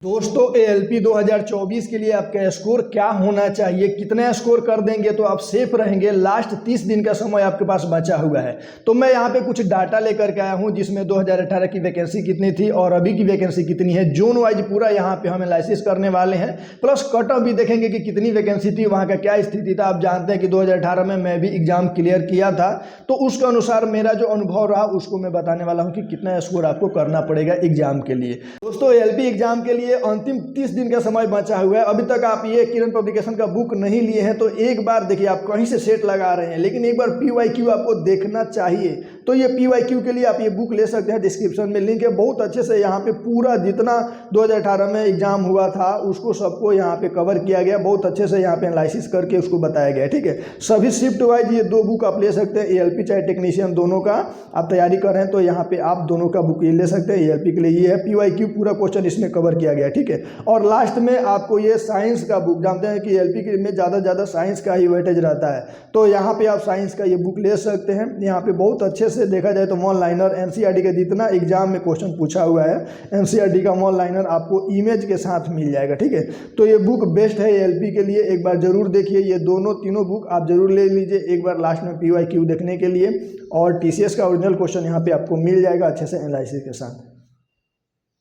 दोस्तों एएलपी 2024 के लिए आपका स्कोर क्या होना चाहिए, कितना स्कोर कर देंगे तो आप सेफ रहेंगे। लास्ट 30 दिन का समय आपके पास बचा हुआ है। तो मैं यहाँ पे कुछ डाटा लेकर के आया हूँ जिसमें 2018 की वैकेंसी कितनी थी और अभी की वैकेंसी कितनी है। जोन वाइज पूरा यहाँ पे हम एनालिसिस करने वाले हैं, प्लस कट ऑफ भी देखेंगे कि कितनी वैकेंसी थी, वहाँ का क्या स्थिति था। आप जानते हैं कि 2018 में मैं भी एग्जाम क्लियर किया था, तो उसके अनुसार मेरा जो अनुभव रहा उसको मैं बताने वाला हूँ कि कितना स्कोर आपको करना पड़ेगा एग्जाम के लिए। दोस्तों एएलपी एग्जाम के लिए अंतिम 30 दिन का समय बचा हुआ है। अभी तक आप ये किरण पब्लिकेशन का बुक नहीं लिए हैं तो एक बार देखिए, आप कहीं से सेट लगा रहे हैं लेकिन एक बार PYQ आपको देखना चाहिए। तो ये PYQ के लिए आप ये बुक ले सकते हैं, डिस्क्रिप्शन में लिंक है। बहुत अच्छे से यहाँ पे पूरा जितना 2018 में एग्जाम हुआ था उसको सबको यहाँ पे कवर किया गया, बहुत अच्छे से यहाँ पे एनालिसिस करके उसको बताया गया है। ठीक है, सभी शिफ्ट वाइज ये 2 बुक आप ले सकते हैं। एएलपी चाहे टेक्नीशियन दोनों का आप तैयारी कर रहे हैं तो यहाँ पे आप दोनों का बुक ये ले सकते हैं। एएलपी के लिए ये है, PYQ पूरा क्वेश्चन इसमें कवर किया गया है। ठीक है, और लास्ट में आपको ये साइंस का बुक, जानते हैं कि एएलपी में ज़्यादा साइंस का ही वेटेज रहता है, तो यहाँ पे आप साइंस का ये बुक ले सकते हैं। यहाँ पे बहुत अच्छे से देखा जाए तो वन लाइनर NCERT का जितना एग्जाम में क्वेश्चन पूछा हुआ है NCERT का वन लाइनर आपको इमेज के साथ मिल जाएगा। ठीक है, तो ये बुक बेस्ट है एएलपी के लिए, एक बार जरूर देखिए। ये तीनों बुक आप जरूर ले लीजिए एक बार लास्ट में PYQ देखने के लिए, और TCS का ओरिजिनल क्वेश्चन यहाँ पे आपको मिल जाएगा अच्छे से एनालिसिस के साथ।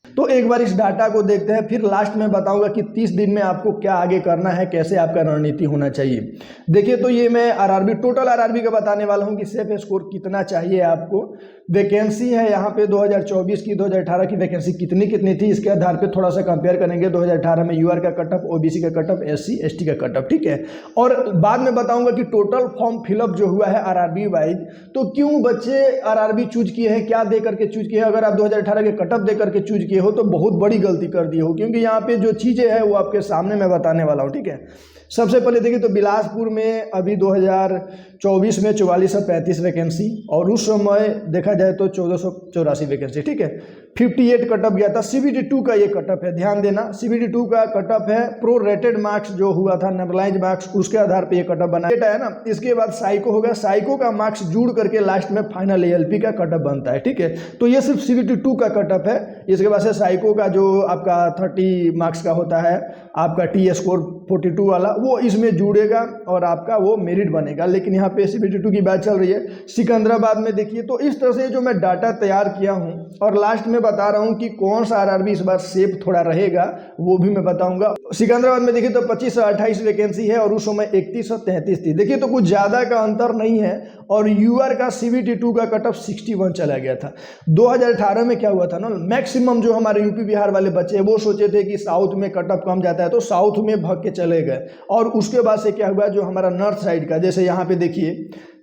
तो एक बार इस डाटा को देखते हैं, फिर लास्ट में बताऊंगा कि 30 दिन में आपको क्या आगे करना है, कैसे आपका रणनीति होना चाहिए। देखिए, तो ये मैं टोटल आरआरबी का बताने वाला हूं कि सेफ स्कोर कितना चाहिए आपको। वैकेंसी है यहाँ पे 2024 की, 2018 की वैकेंसी कितनी थी, इसके आधार पे थोड़ा सा कंपेयर करेंगे। 2018 में UR का कटअप, OBC का कटअप, SC ST का कटअप। ठीक है, और बाद में बताऊंगा कि टोटल फॉर्म फिलअप जो हुआ है आरआरबी वाइज, तो क्यों बच्चे आरआरबी चूज किए हैं, क्या दे करके चूज किए हैं। अगर आप 2018 के कटअप दे करके चूज किए हो तो बहुत बड़ी गलती कर दी हो, क्योंकि यहाँ पे जो चीज़ें हैं वो आपके सामने मैं बताने वाला हूँ। ठीक है, सबसे पहले देखिए तो बिलासपुर में अभी 2024 में 4435 वैकेंसी, और उस समय देखा जाए तो 1484 वैकेंसी। ठीक है, 58 कटअप गया था। CBT2 का ये कटअप है, ध्यान देना। CBT2 का कटअप है, प्रो रेटेड मार्क्स जो हुआ था, नॉर्मलाइज मार्क्स, उसके आधार पे ये कटअप बना है ना। इसके बाद साइको होगा, साइको का मार्क्स जुड़ करके लास्ट में फाइनल एएलपी का कटअप बनता है। ठीक है, तो ये सिर्फ CBT2 का कटअप है। इसके बाद से साइको का जो आपका 30 मार्क्स का होता है, आपका T स्कोर 42 वाला, वो इसमें जुड़ेगा और आपका वो मेरिट बनेगा। लेकिन यहाँ पे CBT2 की बात चल रही है। सिकंदराबाद में देखिए, तो इस तरह से जो मैं डाटा तैयार किया हूँ और लास्ट में बता रहा हूँ कि कौन सा आरआरबी इस बार सेफ थोड़ा रहेगा, वो भी मैं बताऊंगा। सिकंदराबाद में देखिए तो 2528 वैकेंसी है और उस समय 3133 थी। देखिए तो कुछ ज़्यादा का अंतर नहीं है। और UR का CBT2 का कटअप 61 चला गया था। 2018 में क्या हुआ था ना, मैक्सिमम जो हमारे यूपी बिहार वाले बच्चे वो सोचे थे कि साउथ में कटअप कम जाता है तो साउथ में भाग के चले गए, और उसके बाद से क्या हुआ, जो हमारा नॉर्थ साइड का, जैसे यहाँ पे देखिए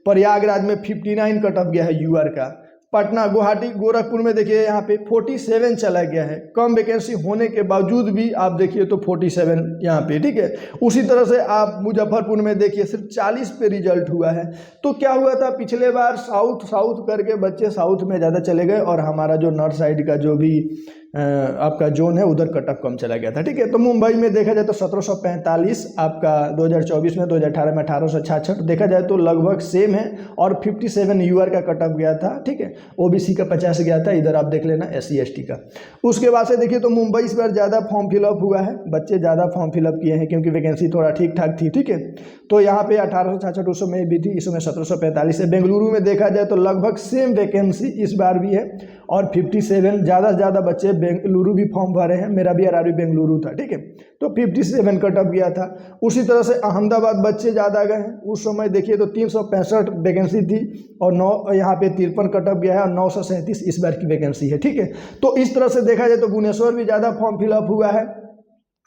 प्रयागराज में 59 कटअप गया है UR का। पटना, गुवाहाटी, गोरखपुर में देखिए यहाँ पे 47 चला गया है। कम वैकेंसी होने के बावजूद भी आप देखिए तो 47 यहाँ पे। ठीक है, उसी तरह से आप मुजफ्फरपुर में देखिए सिर्फ 40 पे रिजल्ट हुआ है। तो क्या हुआ था, पिछले बार साउथ करके बच्चे साउथ में ज़्यादा चले गए और हमारा जो नॉर्थ साइड का जो भी आपका जोन है उधर कटअप कम चला गया था। ठीक है, तो मुंबई में देखा जाए तो 1745 आपका 2024 में, 2018 में 1866 देखा जाए तो लगभग सेम है। और 57 UR का कटअप गया था। ठीक है, OBC का 50 गया था, इधर आप देख लेना SC ST का। उसके बाद से देखिए तो मुंबई इस बार ज़्यादा फॉर्म फिलअप हुआ है, बच्चे ज़्यादा फॉर्म फिलअप किए हैं क्योंकि वैकेंसी थोड़ा ठीक ठाक थी। ठीक है, तो यहाँ पे 1866 उस समय भी थी, इस समय 1745 है। बेंगलुरु में देखा जाए तो लगभग सेम वैकेंसी इस बार भी है और 57, ज़्यादा से ज़्यादा बच्चे बेंगलुरु भी फॉर्म भरे हैं। मेरा भी आरआरबी बेंगलुरु था। ठीक है, तो 57 कटअप गया था। उसी तरह से अहमदाबाद बच्चे ज़्यादा गए हैं, उस समय देखिए तो 365 वैकेंसी थी और यहाँ पे 53 कटअप गया है और 937 इस बार की वैकेंसी है। ठीक है, तो इस तरह से देखा जाए तो भुवनेश्वर भी ज़्यादा फॉर्म फिलअप हुआ है।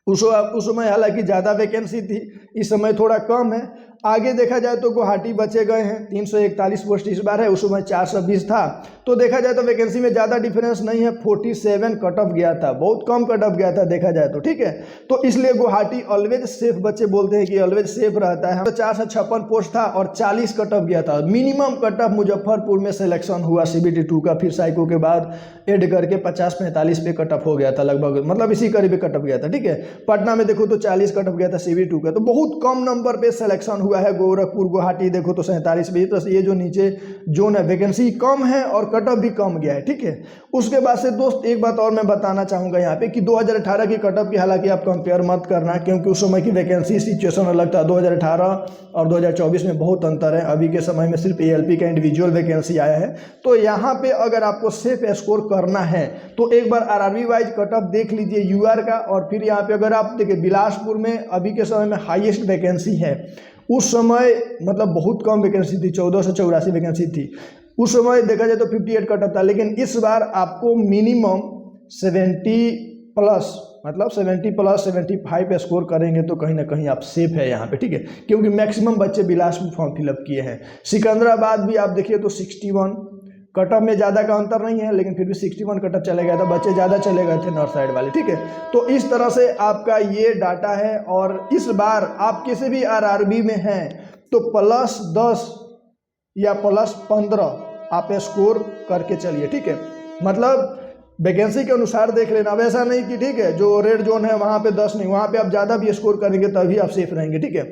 उस समय हालांकि ज़्यादा वैकेंसी थी, इस समय थोड़ा कम है। आगे देखा जाए तो गुवाहाटी बचे गए हैं, 341 पोस्ट इस बार है, उस समय 420 था। तो देखा जाए तो वैकेंसी में ज़्यादा डिफरेंस नहीं है, 47 कटअप गया था, बहुत कम कटअप गया था देखा जाए तो। ठीक है, तो इसलिए गुवाहाटी ऑलवेज सेफ, बच्चे बोलते हैं कि ऑलवेज सेफ रहता है। तो 456 पोस्ट था और 40 कटअप गया था। मिनिमम कटअप मुजफ्फरपुर में सिलेक्शन हुआ CBT2 का, फिर साइको के बाद एड करके 50-45 पे कटअप हो गया था लगभग, मतलब इसी करीब कटअप गया था। ठीक है, पटना में देखो तो 40 कटअप गया था CBT2 का, तो बहुत कम नंबर पे सिलेक्शन हुआ है। गोरखपुर गुवाहाटी देखो तो 47 भी, तो ये जो नीचे जोन है वैकेंसी कम है और कट ऑफ भी कम गया है, ठीक है। उसके बाद से दोस्त एक बात और मैं बताना चाहूँगा यहाँ पे कि 2018 की कट ऑफ की हालांकि आप कंपेयर मत करना, क्योंकि उस समय की वैकेंसी सिचुएशन अलग था। 2018 और 2024 में बहुत अंतर है। अभी के समय में सिर्फ ALP का इंडिविजुअल वैकेंसी आया है। तो यहाँ पे अगर आपको सेफ स्कोर करना है तो एक बार RRB वाइज कट ऑफ देख लीजिए UR का, और फिर यहाँ पे अगर आप देखिए बिलासपुर में अभी के समय में हाईएस्ट वैकेंसी है। उस समय मतलब बहुत कम वैकेंसी थी, 1484 वैकेंसी थी। उस समय देखा जाए तो 58 कट ऑफ था, लेकिन इस बार आपको मिनिमम 70 प्लस मतलब 70 प्लस 75 स्कोर करेंगे तो कहीं ना कहीं आप सेफ है यहाँ पे, ठीक है। क्योंकि मैक्सिमम बच्चे बिलासपुर फॉर्म फिलअप किए हैं। सिकंदराबाद भी आप देखिए तो 61 कट ऑफ में ज़्यादा का अंतर नहीं है, लेकिन फिर भी 61 कट ऑफ चले गया था, बच्चे ज़्यादा चले गए थे नॉर्थ साइड वाले, ठीक है। तो इस तरह से आपका ये डाटा है। और इस बार आप किसी भी RRB में हैं तो +10 या +15 आप स्कोर करके चलिए, ठीक है। मतलब वैकेंसी के अनुसार देख लेना। अब ऐसा नहीं कि ठीक है जो रेड जोन है वहाँ पे 10 नहीं, वहाँ पे आप ज़्यादा भी स्कोर करेंगे तभी आप सेफ रहेंगे, ठीक है।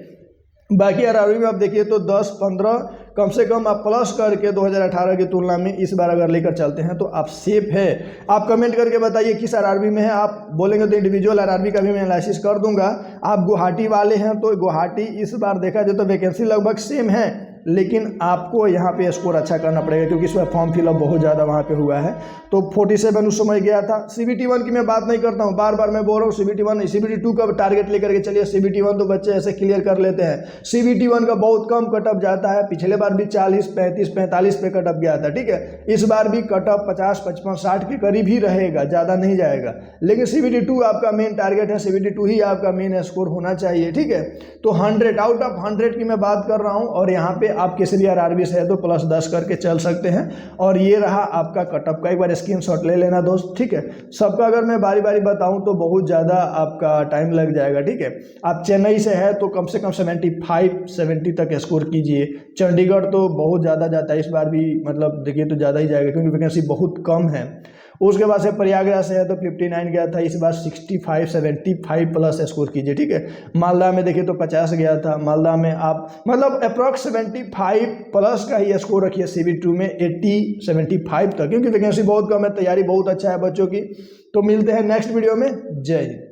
बाकी RRB में आप देखिए तो 10-15 कम से कम आप प्लस करके 2018 की तुलना में इस बार अगर लेकर चलते हैं तो आप सेफ है। आप कमेंट करके बताइए किस RRB में है। आप बोलेंगे तो इंडिविजुअल RRB का भी मैं एनालिसिस कर दूंगा। आप गुवाहाटी वाले हैं तो गुवाहाटी इस बार देखा जाए तो वैकेंसी लगभग सेम है, लेकिन आपको यहाँ पे स्कोर अच्छा करना पड़ेगा क्योंकि इसमें फॉर्म फिलअप बहुत ज़्यादा वहाँ पे हुआ है। तो 47 उस समय गया था। CBT 1 की मैं बात नहीं करता हूँ, बार बार मैं बोल रहा हूँ CBT 1 नहीं, CBT 2 का टारगेट लेकर के चलिए। CBT 1 तो बच्चे ऐसे क्लियर कर लेते हैं। CBT 1 का बहुत कम कट ऑफ जाता है। पिछले बार भी 40, 35, 45 पे कट ऑफ गया था, ठीक है। इस बार भी कट ऑफ 50, 55, 60 के करीब ही रहेगा, ज़्यादा नहीं जाएगा। लेकिन CBT 2 आपका मेन टारगेट है, CBT 2 ही आपका मेन स्कोर होना चाहिए, ठीक है। तो 100 आउट ऑफ 100 की मैं बात कर रहा हूँ, और यहाँ पे आप किसी भी RRB से है तो +10 करके चल सकते हैं। और ये रहा आपका कट ऑफ का, एक बार स्क्रीनशॉट ले लेना दोस्त, ठीक है। सबका अगर मैं बारी बारी बताऊं तो बहुत ज़्यादा आपका टाइम लग जाएगा, ठीक है। आप चेन्नई से है तो कम से कम 75-70 तक स्कोर कीजिए। चंडीगढ़ तो बहुत ज़्यादा जाता है, इस बार भी मतलब देखिए तो ज़्यादा ही जाएगा क्योंकि वैकेंसी बहुत कम है। उसके बाद से प्रयागराज से है तो 59 गया था, इस बार 65-75 प्लस स्कोर कीजिए, ठीक है। मालदा में देखिए तो 50 गया था। मालदा में आप मतलब अप्रॉक्स 75 प्लस का ही स्कोर रखिए। CBT 2 में 80-75 तक, क्योंकि वैकेंसी बहुत कम है, तैयारी बहुत अच्छा है बच्चों की। तो मिलते हैं नेक्स्ट वीडियो में। जय हिंद।